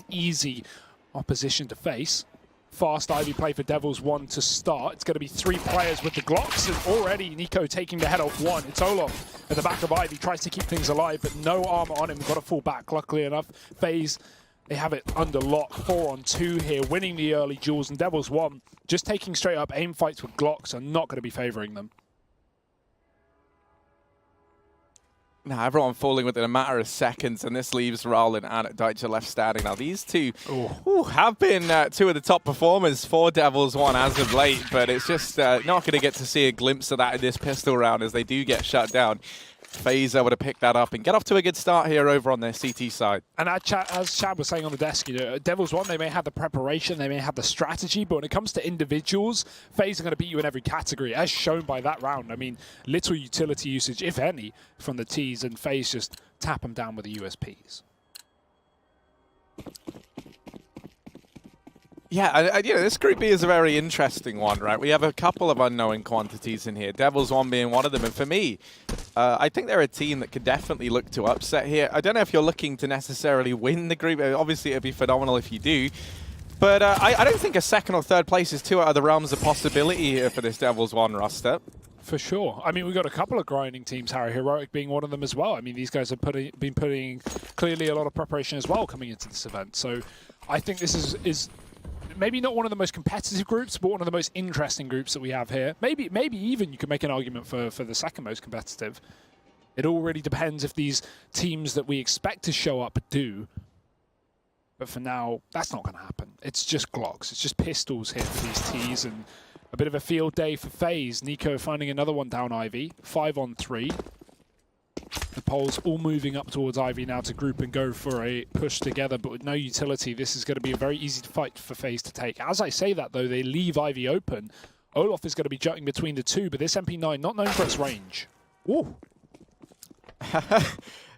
easy opposition to face. Fast Ivy play for Devils.one to start. It's going to be 3 players with the Glocks, and already Nico taking the head off one. It's Olaf at the back of Ivy, tries to keep things alive, but no armor on him. Got to fall back, luckily enough. FaZe, they have it under lock, 4-on-2 here, winning the early duels, and Devils.one just taking straight up aim fights with Glocks are not going to be favoring them. Now everyone falling within a matter of seconds, and this leaves Rowland and Deutsche left standing. Now these two have been 2 of the top performers for Devils.one as of late, but it's just not going to get to see a glimpse of that in this pistol round as they do get shut down. FaZe able to pick that up and get off to a good start here over on their CT side. And as Chad was saying on the desk, you know, Devils.one, they may have the preparation, they may have the strategy, but when it comes to individuals, FaZe are going to beat you in every category, as shown by that round. I mean, little utility usage, if any, from the Ts, and FaZe just tap them down with the USPs. Yeah, you know, this Group B is a very interesting one, right? We have a couple of unknown quantities in here, Devils.one being one of them. And for me, I think they're a team that could definitely look to upset here. I don't know if you're looking to necessarily win the group. Obviously, it would be phenomenal if you do. But I don't think a 2nd or 3rd place is too out of the realms of possibility here for this Devils.one roster. For sure. I mean, we've got a couple of grinding teams, Harry Heroic being one of them as well. I mean, these guys have been putting clearly a lot of preparation as well coming into this event. So I think this is maybe not one of the most competitive groups, but one of the most interesting groups that we have here. Maybe even you could make an argument for the 2nd most competitive. It all really depends if these teams that we expect to show up do. But for now, that's not going to happen. It's just Glocks. It's just pistols here for these Ts, and a bit of a field day for FaZe. Nico finding another one down Ivy. 5-on-3. The poles all moving up towards Ivy now to group and go for a push together, but with no utility, this is going to be a very easy fight for FaZe to take. As I say that, though, they leave Ivy open. Olaf is going to be jutting between the 2, but this MP9 not known for its range. Ooh.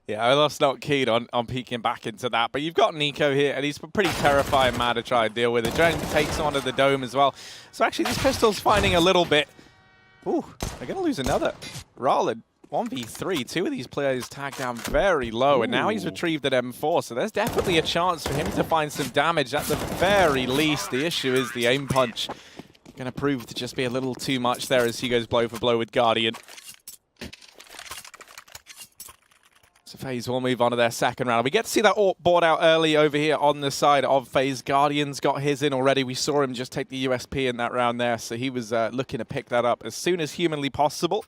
Yeah, Olaf's not keen on peeking back into that, but you've got Nico here, and he's a pretty terrifying man to try and deal with. Adrenaline takes on to the dome as well. So actually, this pistol's finding a little bit. Ooh, they're going to lose another. Rowland. 1v3, 2 of these players tagged down very low, and now he's retrieved at M4, so there's definitely a chance for him to find some damage at the very least. The issue is the aim punch. Going to prove to just be a little too much there as he goes blow for blow with Guardian. So FaZe will move on to their 2nd round. We get to see that AWP board out early over here on the side of FaZe. Guardian's got his in already. We saw him just take the USP in that round there, so he was looking to pick that up as soon as humanly possible.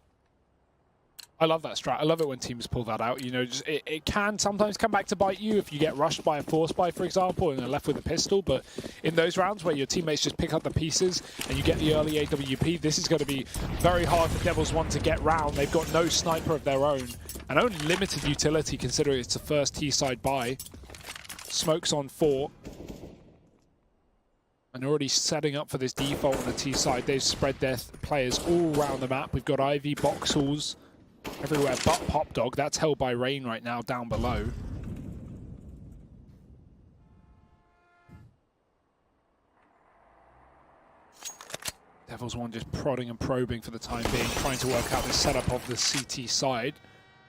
I love that strat. I love it when teams pull that out. You know, just it can sometimes come back to bite you if you get rushed by a force buy, for example, and are left with a pistol. But in those rounds where your teammates just pick up the pieces and you get the early AWP, this is going to be very hard for Devils.one to get round. They've got no sniper of their own and only limited utility considering it's the first T-side buy. Smokes on 4. And already setting up for this default on the T-side. They've spread their players all around the map. We've got Ivy, Boxhalls, everywhere but Pop Dog. That's held by Rain right now down below. Devils.one just prodding and probing for the time being, trying to work out the setup of the CT side.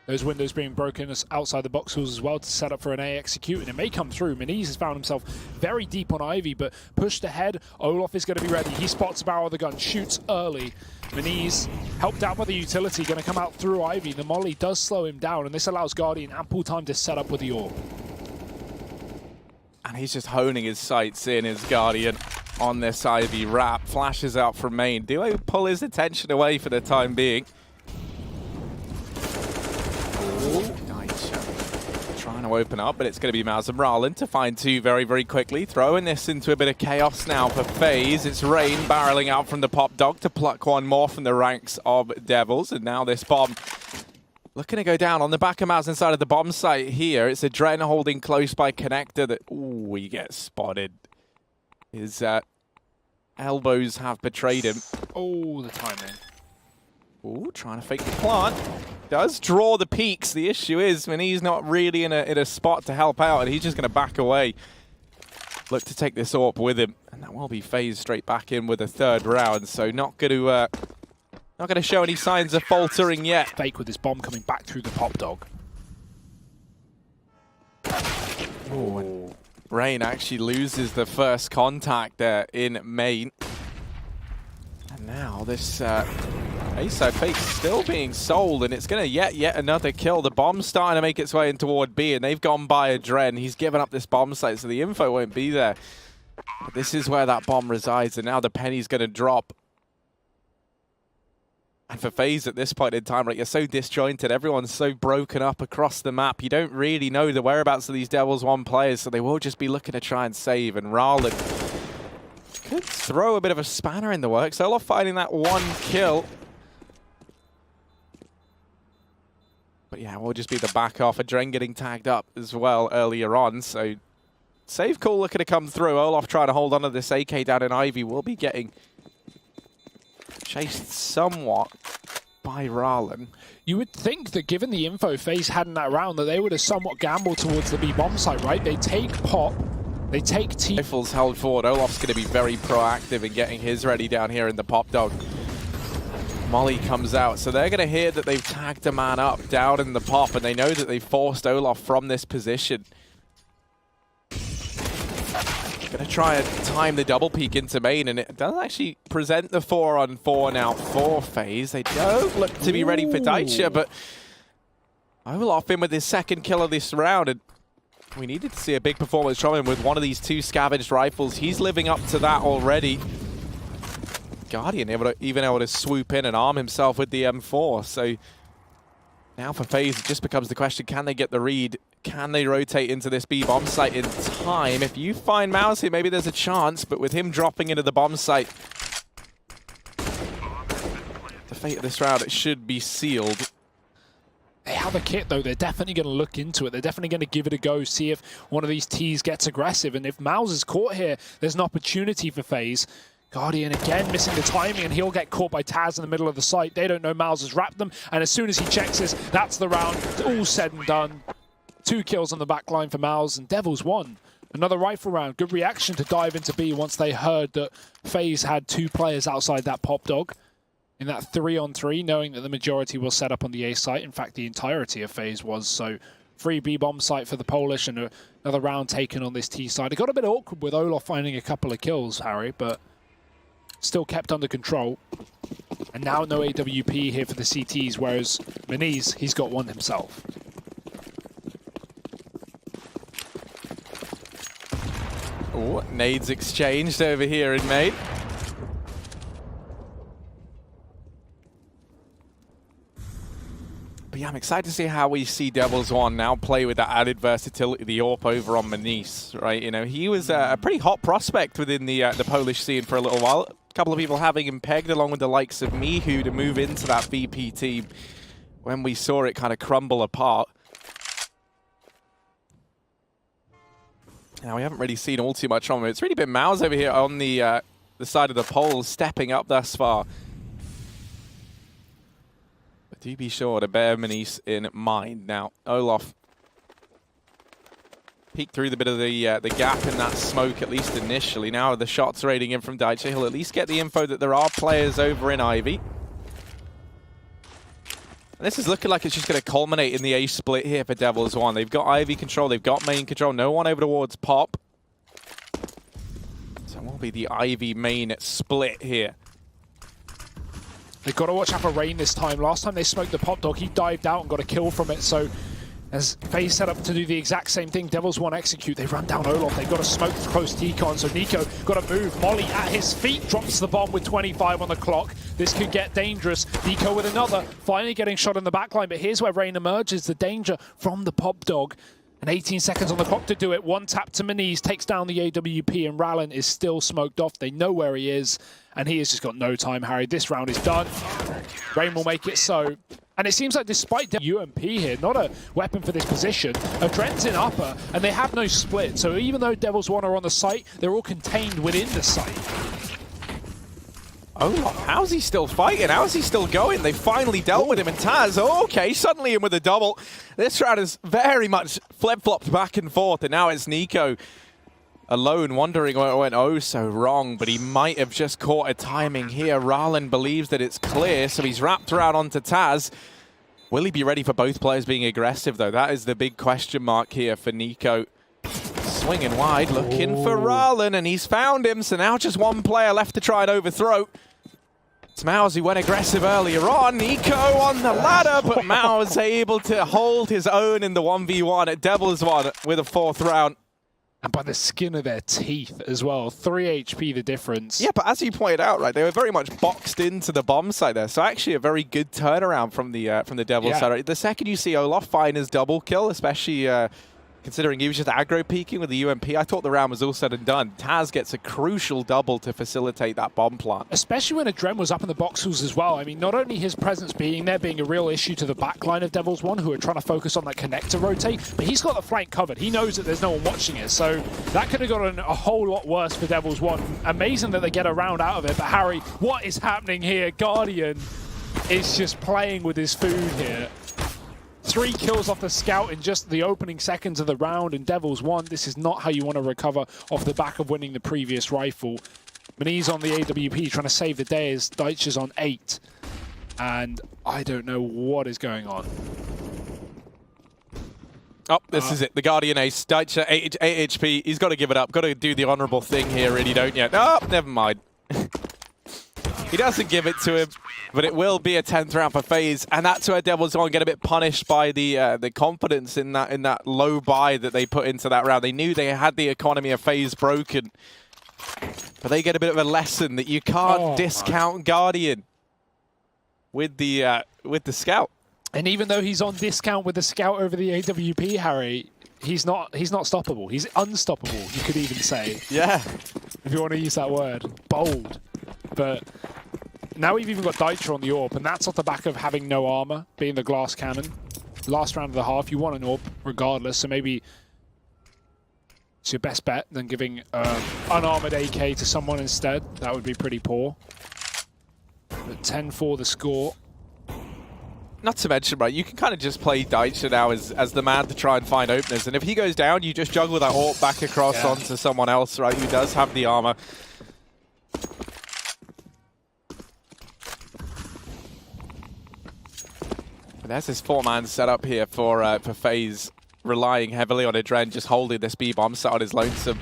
Those windows being broken outside the box halls as well to set up for an A execute, and it may come through. Meniz has found himself very deep on Ivy, but pushed ahead. Olaf is going to be ready. He spots the barrel of the gun, shoots early. Meniz, helped out by the utility, going to come out through Ivy. The molly does slow him down, and this allows Guardian ample time to set up with the AWP. And he's just honing his sights in, his Guardian, on this Ivy wrap. Flashes out from main. Do I pull his attention away for the time being? Trying to open up, but it's going to be Maz and Rowland to find 2 very, very quickly. Throwing this into a bit of chaos now for FaZe. It's Rain barreling out from the Pop Dog to pluck one more from the ranks of Devils. And now this bomb looking to go down on the back of Maz inside of the bomb site here. It's Adren holding close by connector that, ooh, he gets spotted. His elbows have betrayed him. Oh, the timing. Ooh, trying to fake the plant. Does draw the peaks. The issue is when he's not really in a spot to help out, and he's just going to back away. Look to take this AWP with him, and that will be FaZe straight back in with a 3rd round. So not going to show any signs of faltering yet. Fake with this bomb coming back through the Pop Dog. Ooh, Rain actually loses the first contact there in main. And now this A-side fake still being sold, and it's going to yet another kill. The bomb's starting to make its way in toward B, and they've gone by a Dren. He's given up this bomb site, so the info won't be there. But this is where that bomb resides, and now the penny's going to drop. And for FaZe at this point in time, like, you're so disjointed, everyone's so broken up across the map, you don't really know the whereabouts of these Devils.one players, so they will just be looking to try and save. And Rowland could throw a bit of a spanner in the works. Olaf finding that one kill. But yeah, it will just be the back off. A Dren getting tagged up as well earlier on, so save call looking to come through. Olaf trying to hold on to this AK down in Ivy will be getting chased somewhat by Rowland. You would think that given the info FaZe had in that round, that they would have somewhat gambled towards the B bomb site, right? They take pop, they take T. Rifles held forward. Olaf's going to be very proactive in getting his ready down here in the pop dog. Molly comes out, so they're going to hear that they've tagged a man up down in the pop, and they know that they forced Olaf from this position. Going to try and time the double peek into main, and it does actually present the 4-on-4 now for FaZe. They don't look to be ready for Daicha, but Olaf in with his second kill of this round, and we needed to see a big performance from him with one of these two scavenged rifles. He's living up to that already. Guardian even able to swoop in and arm himself with the M4, so now for FaZe it just becomes the question, can they get the read? Can they rotate into this B bomb site in time? If you find Mouse here, maybe there's a chance, but with him dropping into the bomb site, the fate of this round, it should be sealed. They have a kit, though. They're definitely going to look into it. They're definitely going to give it a go, see if one of these Ts gets aggressive. And if Mouse is caught here, there's an opportunity for FaZe. Guardian again missing the timing, and he'll get caught by Taz in the middle of the site. They don't know Mouse has wrapped them, and as soon as he checks this, that's the round. It's all said and done. 2 kills on the back line for Mouse, and Devils.one. Another rifle round. Good reaction to dive into B once they heard that FaZe had 2 players outside that pop dog in that 3-on-3, knowing that the majority will set up on the A site. In fact, the entirety of FaZe was. So, free B bomb site for the Polish, and another round taken on this T side. It got a bit awkward with Olaf finding a couple of kills, Harry, but still kept under control. And now no AWP here for the CTs, whereas Maniz, he's got one himself. Oh, nades exchanged over here in main. But yeah, I'm excited to see how we see Devils.one now play with that added versatility, the AWP over on Maniz, right? You know, he was a pretty hot prospect within the Polish scene for a little while. A couple of people having him pegged along with the likes of Mihu to move into that VP team when we saw it kind of crumble apart. Now, we haven't really seen all too much from him. It's really been Mouse over here on the side of the pole, stepping up thus far. But do be sure to bear Maniz in mind. Now, Olaf peeked through the bit of the gap in that smoke, at least initially. Now the shots raiding in from Daicha, he'll at least get the info that there are players over in Ivy. And this is looking like it's just going to culminate in the A split here for Devils.one. They've got Ivy control, they've got main control, no one over towards Pop. So it will be the Ivy main split here. They've got to watch out for Rain this time. Last time they smoked the Pop Dog, he dived out and got a kill from it. So as FaZe set up to do the exact same thing, Devils.one execute. They run down Olaf. They've got to smoke close to Econ. So Nico got to move. Molly at his feet drops the bomb with 25 on the clock. This could get dangerous. Nico with another, finally getting shot in the backline. But here's where Rain emerges. The danger from the Pop Dog. And 18 seconds on the clock to do it. One tap to Maniz, takes down the AWP, and Rallen is still smoked off. They know where he is, and he has just got no time, Harry. This round is done. Rain will make it so. And it seems like despite UMP here, not a weapon for this position, a Dren's in upper, and they have no split. So even though Devils.one are on the site, they're all contained within the site. Oh, how's he still fighting? How's he still going? They finally dealt with him, and Taz, okay, suddenly in with a double. This round is very much flip-flopped back and forth, and now it's Nico alone, wondering where it went oh so wrong, but he might have just caught a timing here. Rallen believes that it's clear, so he's wrapped around onto Taz. Will he be ready for both players being aggressive, though? That is the big question mark here for Nico. swinging wide, looking for Rallen, and he's found him, so now just one player left to try and overthrow. It's Maus who went aggressive earlier on. Nico on the ladder, but Maus able to hold his own in the 1v1 at Devils.one with a 4th round. And by the skin of their teeth as well. 3 HP the difference. Yeah, but as you pointed out, right, they were very much boxed into the bomb site there. So actually a very good turnaround from the Devils side. Right? The second you see Olaf find his double kill, especially considering he was just aggro peeking with the UMP, I thought the round was all said and done. Taz gets a crucial double to facilitate that bomb plant. Especially when Adren was up in the boxels as well. I mean, not only his presence being there being a real issue to the backline of Devils.one, who are trying to focus on that connector rotate, but he's got the flank covered. He knows that there's no one watching it, so that could have gotten a whole lot worse for Devils.one. Amazing that they get a round out of it, but Harry, what is happening here? Guardian is just playing with his food here. 3 kills off the scout in just the opening seconds of the round, and Devils.one, this is not how you want to recover off the back of winning the previous rifle. Maniz on the AWP trying to save the day as Deitcher's on 8. And I don't know what is going on. Oh, this is it. The Guardian ace. Deitcher, 8 HP. He's got to give it up. Got to do the honourable thing here, really, don't you? Oh, never mind. He doesn't give it to him, but it will be a 10th round for FaZe, and that's where Devils.one get a bit punished by the confidence in that low buy that they put into that round. They knew they had the economy of FaZe broken, but they get a bit of a lesson that you can't discount Guardian with the scout. And even though he's on discount with the scout over the AWP, Harry, he's not stoppable. He's unstoppable, you could even say. Yeah. If you want to use that word. Bold. But now we've even got Deitcher on the AWP, and that's off the back of having no armor, being the glass cannon. Last round of the half, you want an AWP regardless, so maybe it's your best bet than giving unarmored AK to someone instead. That would be pretty poor. But 10-4 the score. Not to mention, right, you can kind of just play Deitcher now as the man to try and find openers, and if he goes down, you just juggle that AWP back across onto someone else, right, who does have the armor. But there's this 4-man setup here for FaZe, relying heavily on Adren, just holding this B-bomb set on his lonesome.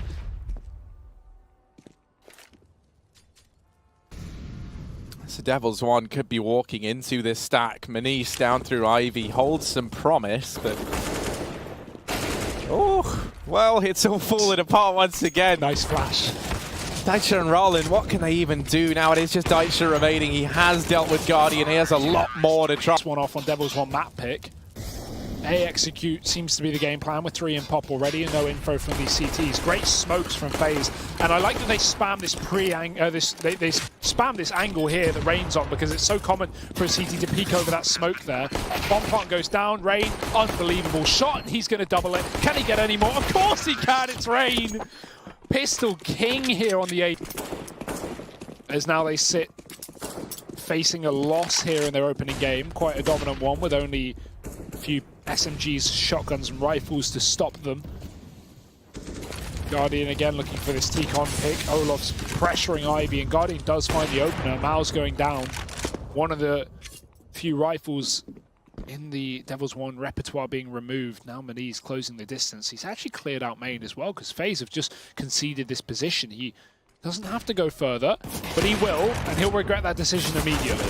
So Devils.one could be walking into this stack. Maniz down through Ivy holds some promise, but... oh, well, it's all falling apart once again. Nice flash. Deitcher and Rallen, what can they even do now? It is just Deitcher remaining. He has dealt with Guardian. He has a lot more to try. One off on Devils.one map pick. A execute seems to be the game plan with 3 in pop already and no info from these CTs. Great smokes from FaZe, and I like that they spam this they spam this angle here that Rain's on, because it's so common for a CT to peek over that smoke there. Bomb plant goes down. Rain, unbelievable shot, and he's going to double it. Can he get any more? Of course he can. It's Rain. Pistol King here on the 8. As now they sit facing a loss here in their opening game. Quite a dominant one with only a few SMGs, shotguns and rifles to stop them. Guardian again looking for this T-Con pick. Olaf's pressuring Ivy, and Guardian does find the opener. Maus going down. One of the few rifles in the Devils.one repertoire being removed. Now Maniz closing the distance. He's actually cleared out main as well, because FaZe have just conceded this position. He doesn't have to go further, but he will, and he'll regret that decision immediately.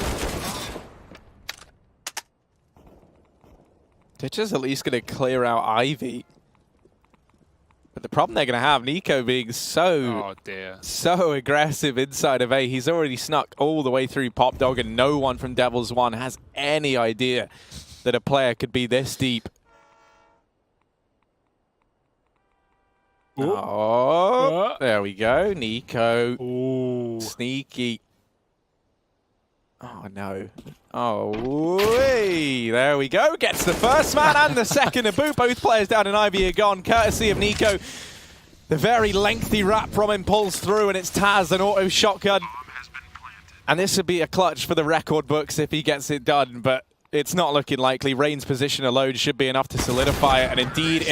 They're just at least going to clear out Ivy. But the problem they're going to have, Nico being so aggressive inside of A. He's already snuck all the way through Pop Dog, and no one from Devils.one has any idea that a player could be this deep. Ooh. Oh, there we go. Nico. Ooh. Sneaky. Oh, no. Oh, wee. There we go. Gets the first man and the second. And both players down in Ivy are gone, courtesy of Nico. The very lengthy wrap from him pulls through, and it's Taz, an auto shotgun. And this would be a clutch for the record books if he gets it done, but it's not looking likely. Rain's position alone should be enough to solidify it, and indeed it